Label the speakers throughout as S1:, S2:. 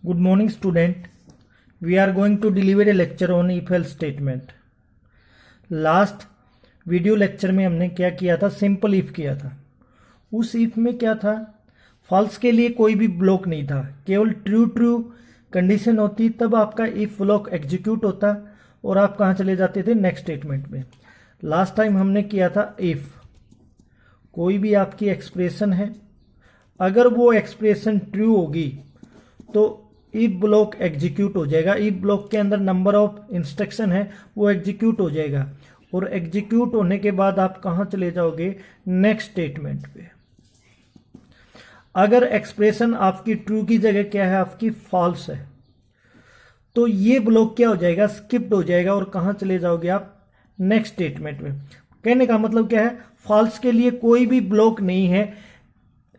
S1: Good morning, student. We are going to deliver a lecture on if-else statement. Last video lecture में हमने क्या किया था, simple if किया था। उस इफ में क्या था, फॉल्स के लिए कोई भी ब्लॉक नहीं था, केवल ट्रू कंडीशन होती तब आपका इफ ब्लॉक एग्जीक्यूट होता और आप कहाँ चले जाते थे, नेक्स्ट स्टेटमेंट में। लास्ट टाइम हमने किया था इफ कोई भी आपकी एक्सप्रेशन है, अगर वो एक्सप्रेशन ट्रू होगी तो इफ ब्लॉक एग्जीक्यूट हो जाएगा। इफ ब्लॉक के अंदर नंबर ऑफ इंस्ट्रक्शन है वो एग्जीक्यूट हो जाएगा और एग्जीक्यूट होने के बाद आप कहां चले जाओगे, नेक्स्ट स्टेटमेंट पे। अगर एक्सप्रेशन आपकी ट्रू की जगह क्या है, आपकी फॉल्स है, तो ये ब्लॉक क्या हो जाएगा, स्किप्ड हो जाएगा और कहां चले जाओगे आप, नेक्स्ट स्टेटमेंट में। कहने का मतलब क्या है, फॉल्स के लिए कोई भी ब्लॉक नहीं है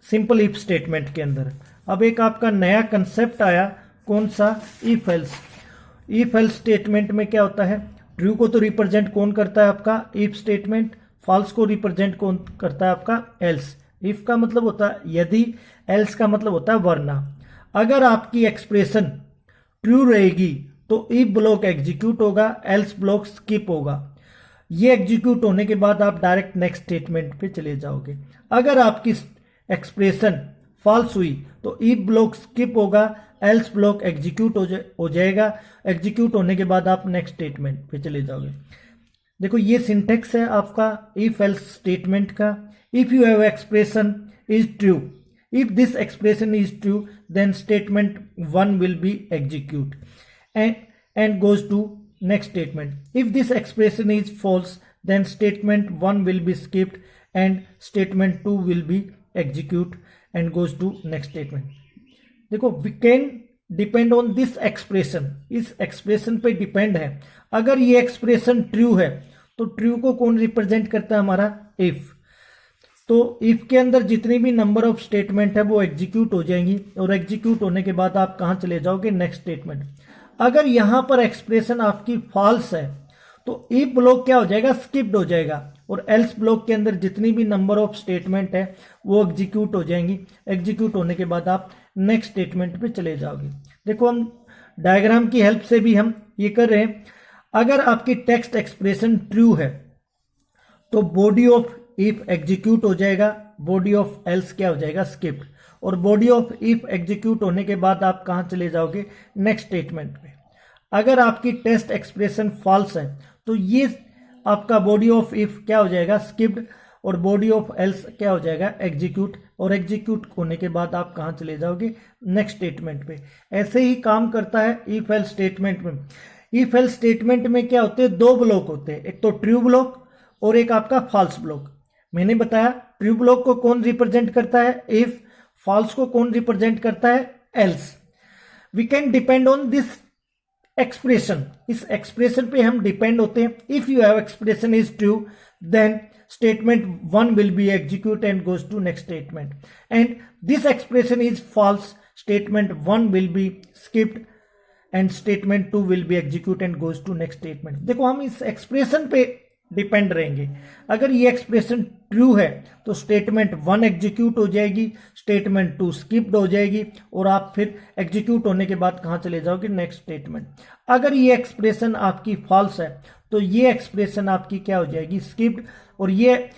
S1: सिंपल इफ स्टेटमेंट के अंदर। अब एक आपका नया कंसेप्ट आया, कौन सा, if else. If else statement में क्या होता है, ट्रू को तो रिप्रेजेंट कौन करता है, आपका इफ स्टेटमेंट। फॉल्स को रिप्रेजेंट कौन करता है, आपका एल्स। इफ का मतलब होता है यदि, एल्स का मतलब होता है वरना। अगर आपकी एक्सप्रेशन ट्रू रहेगी तो इफ ब्लॉक एग्जीक्यूट होगा, एल्स ब्लॉक स्किप होगा। ये एग्जीक्यूट होने के बाद आप डायरेक्ट नेक्स्ट स्टेटमेंट पे चले जाओगे। अगर आपकी एक्सप्रेशन फॉल्स हुई तो इफ ब्लॉक स्किप होगा, एल्स ब्लॉक एग्जीक्यूट हो जाएगा। एग्जीक्यूट होने के बाद आप नेक्स्ट स्टेटमेंट पे चले जाओगे। देखो ये सिंटेक्स है आपका इफ एल्स स्टेटमेंट का। If you have expression is true, if this expression is true then statement 1 will be execute and goes to next statement. If this expression is false then statement 1 will be skipped and statement 2 will be execute and goes to next statement. देखो we can depend on this expression, इस expression पे depend है। अगर ये expression true है तो true को कौन रिप्रेजेंट करता है, हमारा इफ। तो इफ के अंदर जितनी भी नंबर ऑफ स्टेटमेंट है वो एग्जीक्यूट हो जाएंगी और एग्जीक्यूट होने के बाद आप कहां चले जाओगे, नेक्स्ट स्टेटमेंट। अगर यहां पर एक्सप्रेशन आपकी फॉल्स है तो इफ ब्लॉक क्या हो जाएगा, स्किप्ड हो जाएगा और एल्स ब्लॉक के अंदर जितनी भी नंबर ऑफ स्टेटमेंट है वो एग्जीक्यूट हो जाएंगी। एग्जीक्यूट होने के बाद आप नेक्स्ट स्टेटमेंट पे चले जाओगे। देखो हम डायग्राम की हेल्प से भी हम ये कर रहे हैं। अगर आपकी टेक्स्ट एक्सप्रेशन ट्रू है तो बॉडी ऑफ इफ एग्जीक्यूट हो जाएगा, बॉडी ऑफ एल्स क्या हो जाएगा, स्किप्ड। और बॉडी ऑफ इफ एग्जीक्यूट होने के बाद आप कहां चले जाओगे, नेक्स्ट स्टेटमेंट पे। अगर आपकी टेस्ट एक्सप्रेशन फॉल्स है तो ये आपका बॉडी ऑफ इफ क्या हो जाएगा, स्किप्ड, और बॉडी ऑफ एल्स क्या हो जाएगा, एग्जीक्यूट। और एग्जीक्यूट होने के बाद आप कहां चले जाओगे, नेक्स्ट स्टेटमेंट पे। ऐसे ही काम करता है इफ एल्स स्टेटमेंट में। इफ एल्स स्टेटमेंट में क्या होते हैं, दो ब्लॉक होते हैं, एक तो ट्रू ब्लॉक और एक आपका फॉल्स ब्लॉक। मैंने बताया ट्रू ब्लॉक को कौन रिप्रेजेंट करता है, इफ। फॉल्स को कौन रिप्रेजेंट करता है, else. We can depend on this expression, इस एक्सप्रेशन पे हम डिपेंड होते हैं। If you have expression is true then statement 1 will be execute and goes to next statement, and this expression is false, statement 1 will be skipped and statement 2 will be execute and goes to next statement. देखो हम इस expression पे depend रहेंगे। अगर ये expression true है तो statement 1 execute हो जाएगी, स्टेटमेंट 2 स्किप्ड हो जाएगी और आप फिर एग्जीक्यूट होने के बाद कहां चले जाओगे, नेक्स्ट स्टेटमेंट। अगर ये एक्सप्रेशन आपकी फॉल्स है तो ये एक्सप्रेशन आपकी क्या हो जाएगी, स्किप्ड, और ये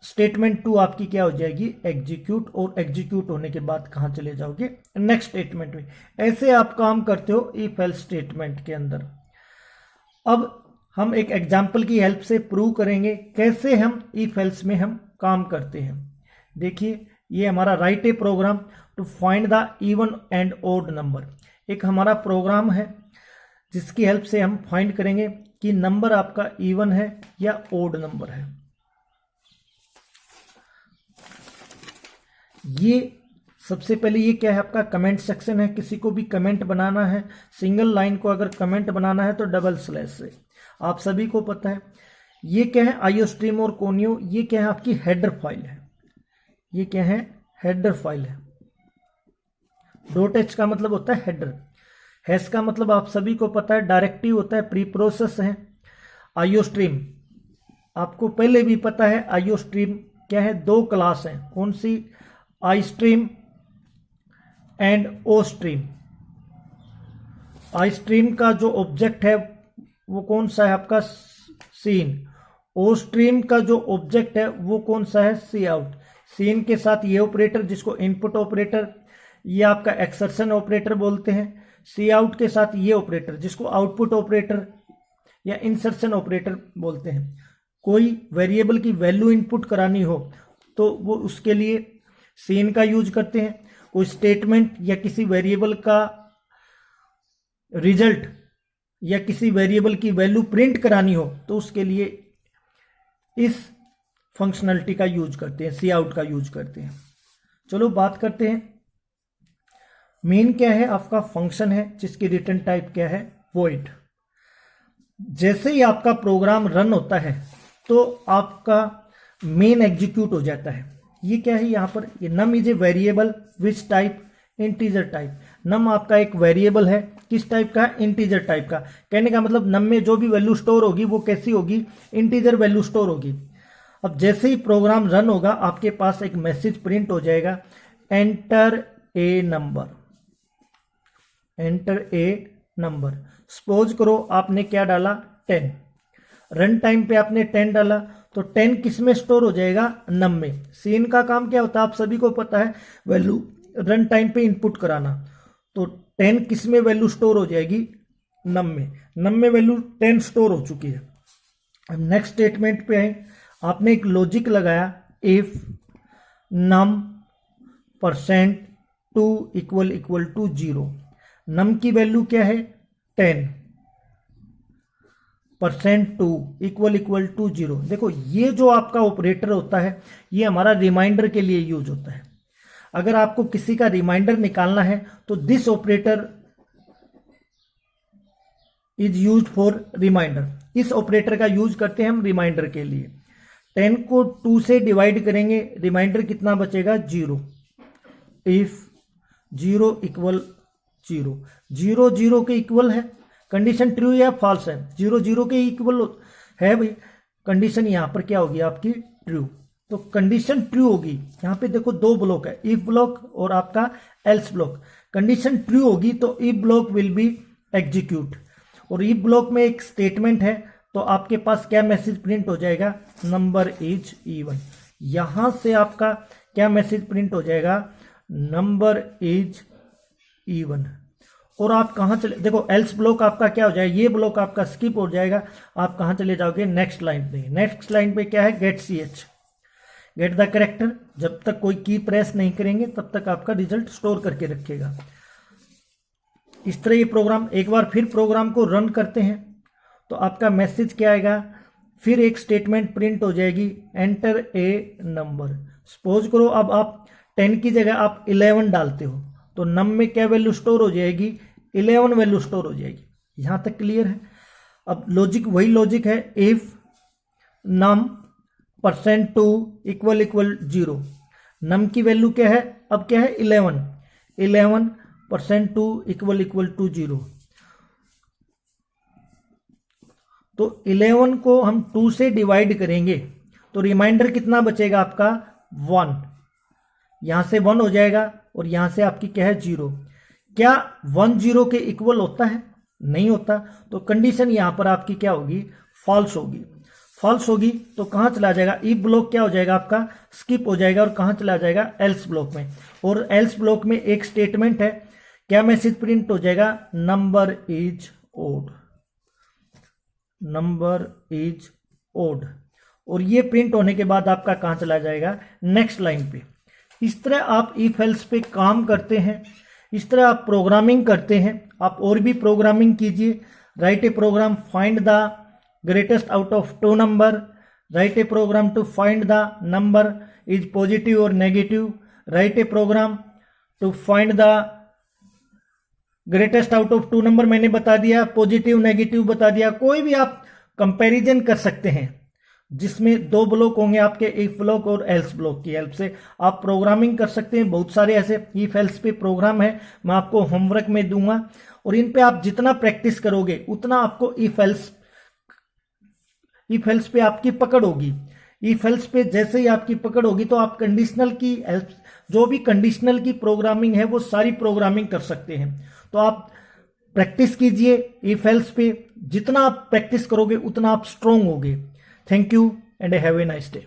S1: स्टेटमेंट 2 आपकी क्या हो जाएगी, एग्जीक्यूट। और एग्जीक्यूट होने के बाद कहां चले जाओगे, नेक्स्ट स्टेटमेंट में। ऐसे आप काम करते हो इफ एल्स स्टेटमेंट के अंदर। अब हम एक एग्जाम्पल की हेल्प से प्रूव करेंगे कैसे हम इफ एल्स में हम काम करते हैं। देखिए ये हमारा write a program to find the even and odd number. एक हमारा प्रोग्राम है जिसकी हेल्प से हम फाइंड करेंगे कि नंबर आपका इवन है या ओड नंबर है। ये सबसे पहले ये क्या है, आपका कमेंट सेक्शन है। किसी को भी कमेंट बनाना है, सिंगल लाइन को अगर कमेंट बनाना है तो डबल स्लैश से, आप सभी को पता है। ये क्या है, आईओस्ट्रीम और कोनियो, ये क्या है, आपकी हेडर फाइल है। ये क्या है, हेडर फाइल है। डॉट एच का मतलब होता है हेडर, हैश का मतलब आप सभी को पता है डायरेक्टिव होता है, प्री प्रोसेस है। आईओस्ट्रीम आपको पहले भी पता है, आईओस्ट्रीम क्या है, दो क्लास है, कौन सी, I stream and O stream. Stream का जो ऑब्जेक्ट है वो कौन सा है आपका, सीन। ओ स्ट्रीम का जो ऑब्जेक्ट है वो कौन सा है, सी आउट। सीन के साथ ये ऑपरेटर जिसको इनपुट ऑपरेटर ये आपका एक्सर्शन ऑपरेटर बोलते हैं, सी आउट के साथ ये ऑपरेटर जिसको आउटपुट ऑपरेटर या इंसर्शन ऑपरेटर बोलते हैं। कोई वेरिएबल की वैल्यू इनपुट करानी हो तो वो उसके लिए सीन का यूज करते हैं। कोई स्टेटमेंट या किसी वेरिएबल का रिजल्ट या किसी वेरिएबल की वैल्यू प्रिंट करानी हो तो उसके लिए इस फंक्शनलिटी का यूज करते हैं, सी आउट का यूज करते हैं। चलो बात करते हैं मेन क्या है, आपका फंक्शन है जिसकी रिटर्न टाइप क्या है, वॉइड। जैसे ही आपका प्रोग्राम रन होता है तो आपका मेन एग्जीक्यूट हो जाता है। ये क्या है यहाँ पर, ये num is a variable which type, integer type. Num आपका एक वेरिएबल है, किस टाइप का, इंटीजर टाइप का। कहने का मतलब नम में जो भी वैल्यू स्टोर होगी वो कैसी होगी, इंटीजर वैल्यू स्टोर होगी। अब जैसे ही प्रोग्राम रन होगा आपके पास एक मैसेज प्रिंट हो जाएगा, enter a number, enter a number. Suppose करो आपने क्या डाला, 10। रन टाइम पे आपने 10 डाला तो 10 किस में स्टोर हो जाएगा, नम में। सीन का काम क्या होता है आप सभी को पता है, वैल्यू रन टाइम पे इनपुट कराना। तो 10 किस में वैल्यू स्टोर हो जाएगी, नम में। नम में वैल्यू 10 स्टोर हो चुकी है। अब नेक्स्ट स्टेटमेंट पे है, आपने एक लॉजिक लगाया, if num percent two equal equal to 0। Num की वैल्यू क्या है, 10, percent two equal equal to 0। देखो ये जो आपका ऑपरेटर होता है ये हमारा रिमाइंडर के लिए यूज होता है। अगर आपको किसी का रिमाइंडर निकालना है तो this operator is use for reminder. इस ऑपरेटर का यूज करते हैं हम रिमाइंडर के लिए। 10 को 2 से डिवाइड करेंगे, रिमाइंडर कितना बचेगा, 0। इफ 0 इक्वल 0, 0 0 के इक्वल है, कंडीशन ट्रू या फॉल्स है, 0 0 के इक्वल है भाई, कंडीशन यहां पर क्या होगी आपकी, ट्रू। तो कंडीशन ट्रू होगी। यहां पे देखो दो ब्लॉक है, इफ ब्लॉक और आपका एल्स ब्लॉक। कंडीशन ट्रू होगी तो if block will be execute, और इफ ब्लॉक में एक स्टेटमेंट है तो आपके पास क्या मैसेज प्रिंट हो जाएगा, नंबर इज इवन। यहां से आपका क्या मैसेज प्रिंट हो जाएगा, नंबर इज इवन। और आप कहां चले, देखो एल्स ब्लॉक आपका क्या हो जाएगा, ये ब्लॉक आपका स्किप हो जाएगा। आप कहां चले जाओगे, नेक्स्ट लाइन पे। नेक्स्ट लाइन पे क्या है, get ch, get the character. जब तक कोई की प्रेस नहीं करेंगे तब तक आपका रिजल्ट स्टोर करके रखेगा। इस तरह ये प्रोग्राम, एक बार फिर प्रोग्राम को रन करते हैं तो आपका मैसेज क्या आएगा, फिर एक स्टेटमेंट प्रिंट हो जाएगी, एंटर ए नंबर। सपोज करो अब आप 10 की जगह आप 11 डालते हो तो नम में क्या वैल्यू स्टोर हो जाएगी, 11 वैल्यू स्टोर हो जाएगी। यहां तक क्लियर है। अब लॉजिक वही लॉजिक है, if num percent two equal equal 0। Num की वैल्यू क्या है, अब क्या है, 11, 11 percent two equal equal to 0। तो 11 को हम 2 से डिवाइड करेंगे तो रिमाइंडर कितना बचेगा आपका, 1। यहां से 1 हो जाएगा और यहां से आपकी क्या है, 0। क्या 1 0 के इक्वल होता है, नहीं होता। तो कंडीशन यहां पर आपकी क्या होगी, फॉल्स होगी। फॉल्स होगी तो कहां चला जाएगा, इफ ब्लॉक क्या हो जाएगा आपका, स्किप हो जाएगा और कहां चला जाएगा, एल्स ब्लॉक में। और एल्स ब्लॉक में एक स्टेटमेंट है, क्या मैसेज प्रिंट हो जाएगा, number is odd, number is odd. और ये प्रिंट होने के बाद आपका कहां चला जाएगा, नेक्स्ट लाइन पे। इस तरह आप इफ एल्स पे काम करते हैं, इस तरह आप प्रोग्रामिंग करते हैं। आप और भी प्रोग्रामिंग कीजिए। Write a program find the greatest out of 2 number, write a program to find the number is positive और negative, write a program to find the greatest out of 2 number मैंने बता दिया, पॉजिटिव नेगेटिव बता दिया। कोई भी आप comparison कर सकते हैं जिसमें 2 ब्लॉक होंगे आपके, इफ ब्लॉक और एल्स ब्लॉक की हेल्प से आप प्रोग्रामिंग कर सकते हैं। बहुत सारे ऐसे इफ एल्स पे प्रोग्राम है, मैं आपको होमवर्क में दूंगा और इन पे आप जितना प्रैक्टिस करोगे उतना आपको इफ एल्स पे आपकी पकड़ होगी। इफ एल्स पे जैसे ही आपकी पकड़ होगी तो आप कंडीशनल की हेल्प, जो भी कंडीशनल की प्रोग्रामिंग है वो सारी प्रोग्रामिंग कर सकते हैं। तो आप प्रैक्टिस कीजिए इफ एल्स पे, जितना आप प्रैक्टिस करोगे उतना आप स्ट्रोंग होगे। Thank you and have a nice day.